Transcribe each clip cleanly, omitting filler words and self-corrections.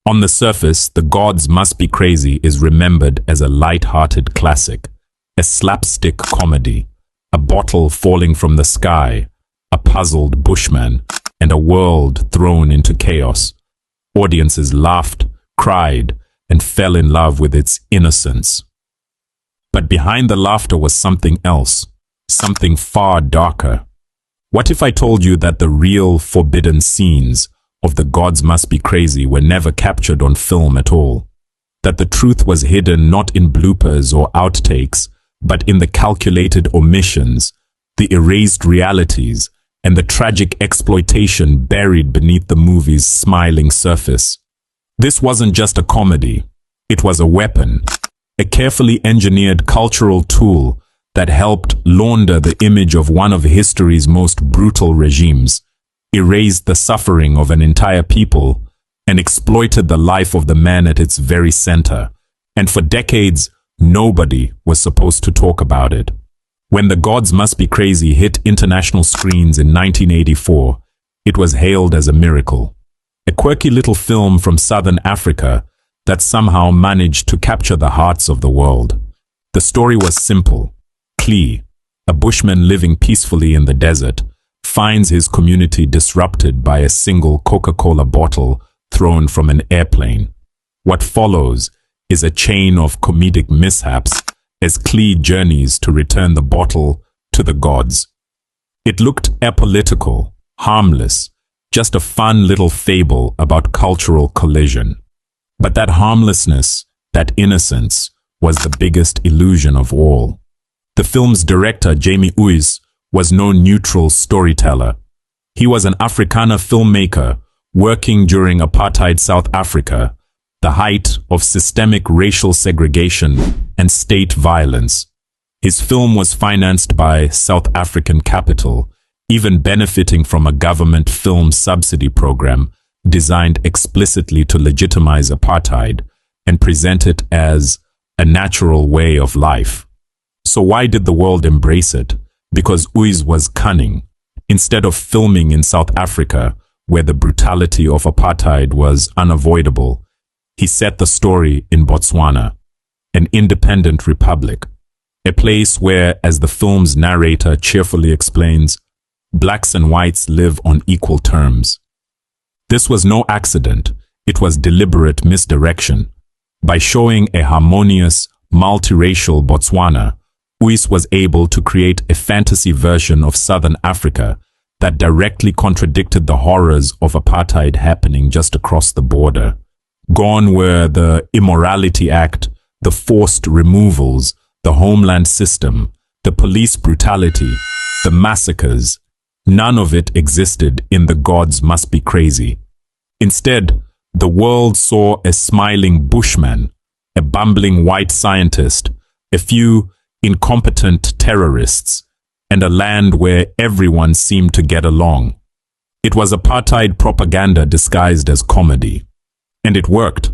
On the surface, The Gods Must Be Crazy is remembered as a light-hearted classic, a slapstick comedy, a bottle falling from the sky, a puzzled bushman, and a world thrown into chaos. Audiences laughed, cried, and fell in love with its innocence. But behind the laughter was something else, something far darker. What if I told you that the real forbidden scenes of The Gods Must Be Crazy were never captured on film at all? That the truth was hidden not in bloopers or outtakes, but in the calculated omissions, the erased realities, and the tragic exploitation buried beneath the movie's smiling surface. This wasn't just a comedy. It was a weapon, a carefully engineered cultural tool that helped launder the image of one of history's most brutal regimes, erased the suffering of an entire people, and exploited the life of the man at its very center. And for decades, nobody was supposed to talk about it. When The Gods Must Be Crazy hit international screens in 1984, it was hailed as a miracle. A quirky little film from Southern Africa that somehow managed to capture the hearts of the world. The story was simple. Klee, a bushman living peacefully in the desert, finds his community disrupted by a single Coca-Cola bottle thrown from an airplane. What follows is a chain of comedic mishaps as Klee journeys to return the bottle to the gods. It looked apolitical, harmless, just a fun little fable about cultural collision. But that harmlessness, that innocence, was the biggest illusion of all. The film's director, Jamie Uys, was no neutral storyteller. He was an Afrikaner filmmaker working during apartheid South Africa, the height of systemic racial segregation and state violence. His film was financed by South African capital, even benefiting from a government film subsidy program designed explicitly to legitimize apartheid and present it as a natural way of life. So why did the world embrace it? Because Uys was cunning. Instead of filming in South Africa, where the brutality of apartheid was unavoidable, he set the story in Botswana, an independent republic, a place where, as the film's narrator cheerfully explains, blacks and whites live on equal terms. This was no accident, it was deliberate misdirection. By showing a harmonious, multiracial Botswana, Uys was able to create a fantasy version of Southern Africa that directly contradicted the horrors of apartheid happening just across the border. Gone were the Immorality Act, the forced removals, the homeland system, the police brutality, the massacres. None of it existed in The Gods Must Be Crazy. Instead, the world saw a smiling bushman, a bumbling white scientist, a few incompetent terrorists, and a land where everyone seemed to get along. It was apartheid propaganda disguised as comedy. And it worked.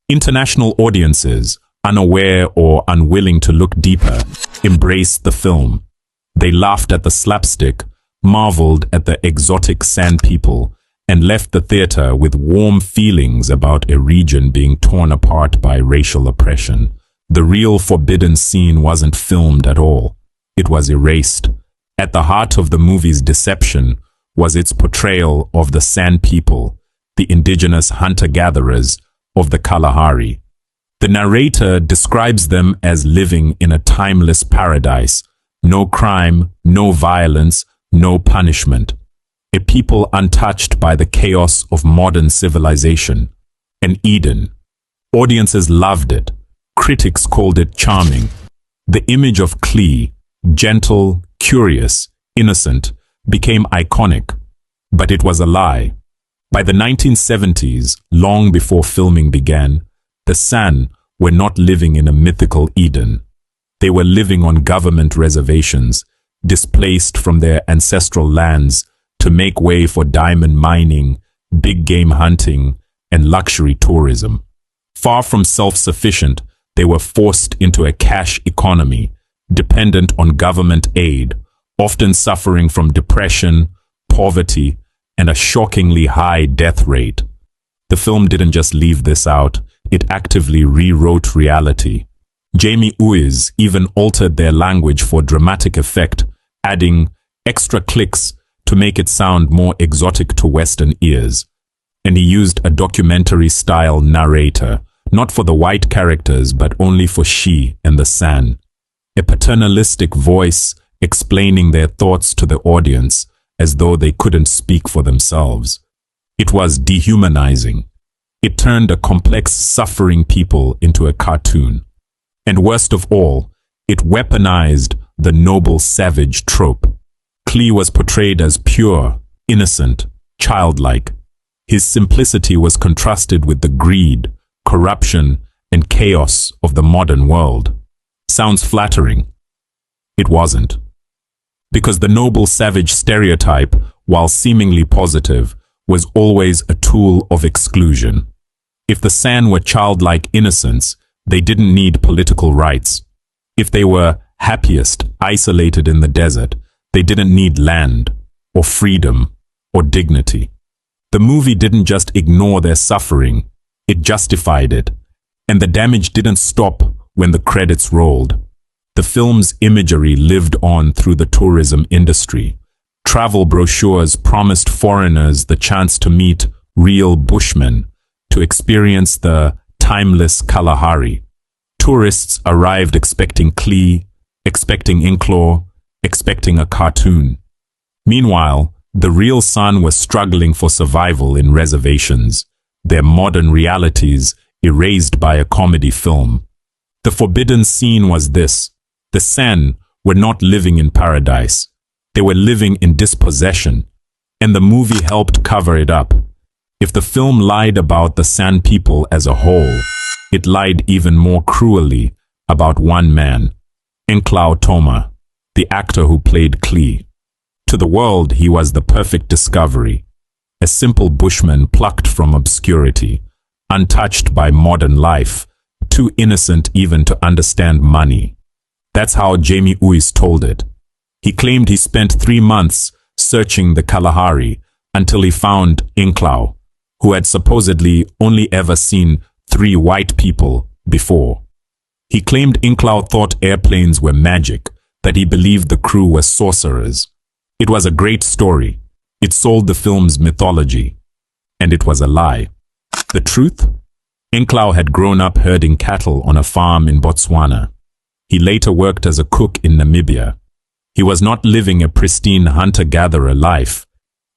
International audiences, unaware or unwilling to look deeper, embraced the film. They laughed at the slapstick, marveled at the exotic sand people, and left the theater with warm feelings about a region being torn apart by racial oppression. The real forbidden scene wasn't filmed at all. It was erased. At the heart of the movie's deception was its portrayal of the Sand people, the indigenous hunter-gatherers of the Kalahari. The narrator describes them as living in a timeless paradise, no crime, no violence, no punishment. A people untouched by the chaos of modern civilization. An Eden. Audiences loved it. Critics called it charming. The image of Klee, gentle, curious, innocent, became iconic. But it was a lie. By the 1970s, long before filming began, the San were not living in a mythical Eden. They were living on government reservations, displaced from their ancestral lands to make way for diamond mining, big game hunting, and luxury tourism. Far from self-sufficient, they were forced into a cash economy, dependent on government aid, often suffering from depression, poverty, and a shockingly high death rate. The film didn't just leave this out, it actively rewrote reality. Jamie Uys even altered their language for dramatic effect, adding extra clicks to make it sound more exotic to Western ears. And he used a documentary-style narrator, not for the white characters but only for she and the San. A paternalistic voice explaining their thoughts to the audience as though they couldn't speak for themselves. It was dehumanizing. It turned a complex, suffering people into a cartoon. And worst of all, it weaponized the noble savage trope. Klee was portrayed as pure, innocent, childlike. His simplicity was contrasted with the greed, corruption, and chaos of the modern world. Sounds flattering. It wasn't. Because the noble savage stereotype, while seemingly positive, was always a tool of exclusion. If the San were childlike innocents, they didn't need political rights. If they were happiest, isolated in the desert, they didn't need land, or freedom, or dignity. The movie didn't just ignore their suffering, it justified it. And the damage didn't stop when the credits rolled. The film's imagery lived on through the tourism industry. Travel brochures promised foreigners the chance to meet real Bushmen, to experience the timeless Kalahari. Tourists arrived expecting Klee, expecting Inklaw, expecting a cartoon. Meanwhile, the real San was struggling for survival in reservations, their modern realities erased by a comedy film. The forbidden scene was this: the San were not living in paradise. They were living in dispossession, and the movie helped cover it up. If the film lied about the San people as a whole, it lied even more cruelly about one man, ṭoma, the actor who played Klee. To the world, he was the perfect discovery, a simple bushman plucked from obscurity, untouched by modern life, too innocent even to understand money. That's how Jamie Uys told it. He claimed he spent 3 months searching the Kalahari until he found Inklaw, who had supposedly only ever seen 3 white people before. He claimed Inklaw thought airplanes were magic, that he believed the crew were sorcerers. It was a great story. It sold the film's mythology. And it was a lie. The truth? Inklaw had grown up herding cattle on a farm in Botswana. He later worked as a cook in Namibia. He was not living a pristine hunter-gatherer life.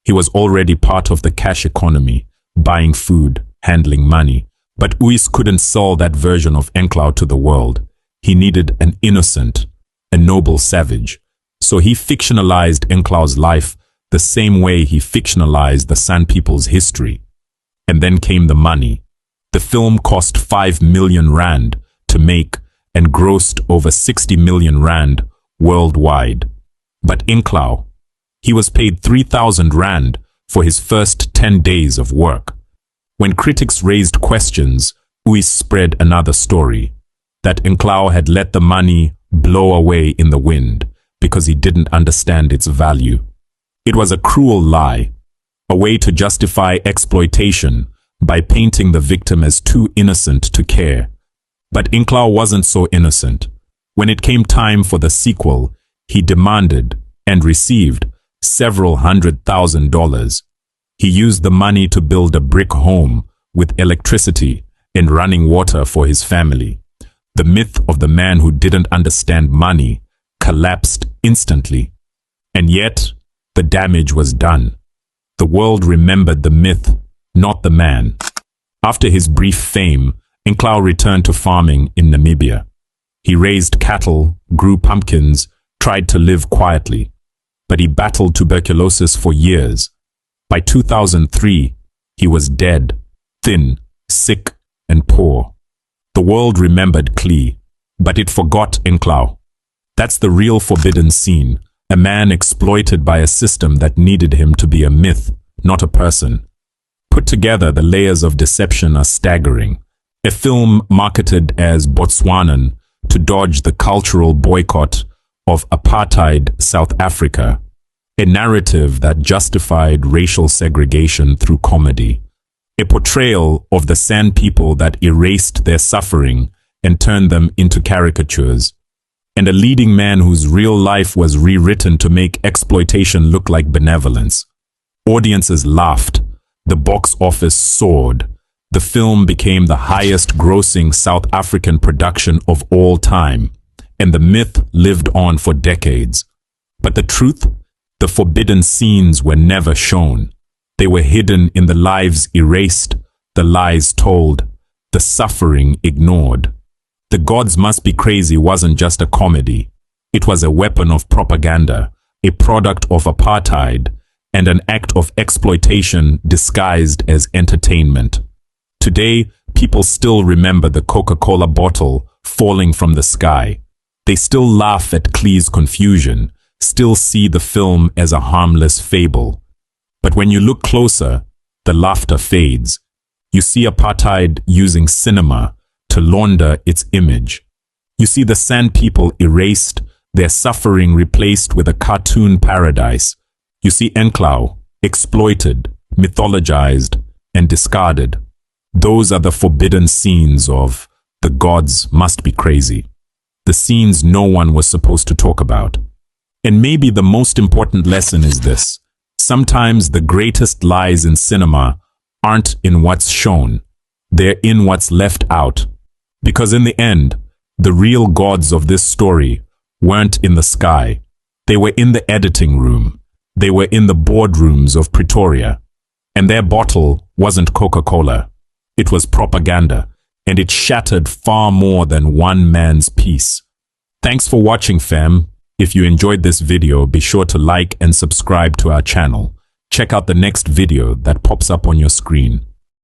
He was already part of the cash economy, buying food, handling money. But Uys couldn't sell that version of Inklaw to the world. He needed an innocent, a noble savage. So he fictionalized Inklaw's life the same way he fictionalized the San people's history. And then came the money. The film cost 5 million rand to make and grossed over 60 million rand worldwide. But Inklaw, he was paid 3,000 rand for his first 10 days of work. When critics raised questions, Uys spread another story, that Inklaw had let the money blow away in the wind because he didn't understand its value. It was a cruel lie, a way to justify exploitation by painting the victim as too innocent to care. But Inklaw wasn't so innocent. When it came time for the sequel, he demanded and received several $100,000. He used the money to build a brick home with electricity and running water for his family. The myth of the man who didn't understand money collapsed instantly. And yet, the damage was done. The world remembered the myth, not the man. After his brief fame, Inklaw returned to farming in Namibia. He raised cattle, grew pumpkins, tried to live quietly. But he battled tuberculosis for years. By 2003, he was dead, thin, sick, and poor. The world remembered Klee, but it forgot Inklaw. That's the real forbidden scene, a man exploited by a system that needed him to be a myth, not a person. Put together, the layers of deception are staggering. A film marketed as Botswanan to dodge the cultural boycott of Apartheid South Africa. A narrative that justified racial segregation through comedy. a portrayal of the sand people that erased their suffering and turned them into caricatures, and a leading man whose real life was rewritten to make exploitation look like benevolence. Audiences laughed, the box office soared, the film became the highest-grossing South African production of all time, and the myth lived on for decades. But the truth? The forbidden scenes were never shown. They were hidden in the lives erased, the lies told, the suffering ignored. The Gods Must Be Crazy wasn't just a comedy. It was a weapon of propaganda, a product of apartheid, and an act of exploitation disguised as entertainment. Today, people still remember the Coca-Cola bottle falling from the sky. They still laugh at Klee's confusion, still see the film as a harmless fable. But when you look closer, the laughter fades. You see apartheid using cinema to launder its image. You see the sand people erased, their suffering replaced with a cartoon paradise. You see Enclaw exploited, mythologized, and discarded. Those are the forbidden scenes of The Gods Must Be Crazy. The scenes no one was supposed to talk about. And maybe the most important lesson is this. Sometimes the greatest lies in cinema aren't in what's shown. They're in what's left out. Because in the end, the real gods of this story weren't in the sky. They were in the editing room. They were in the boardrooms of Pretoria. And their bottle wasn't Coca-Cola. It was propaganda. And it shattered far more than one man's peace. Thanks for watching, fam. If you enjoyed this video, be sure to like and subscribe to our channel. Check out the next video that pops up on your screen.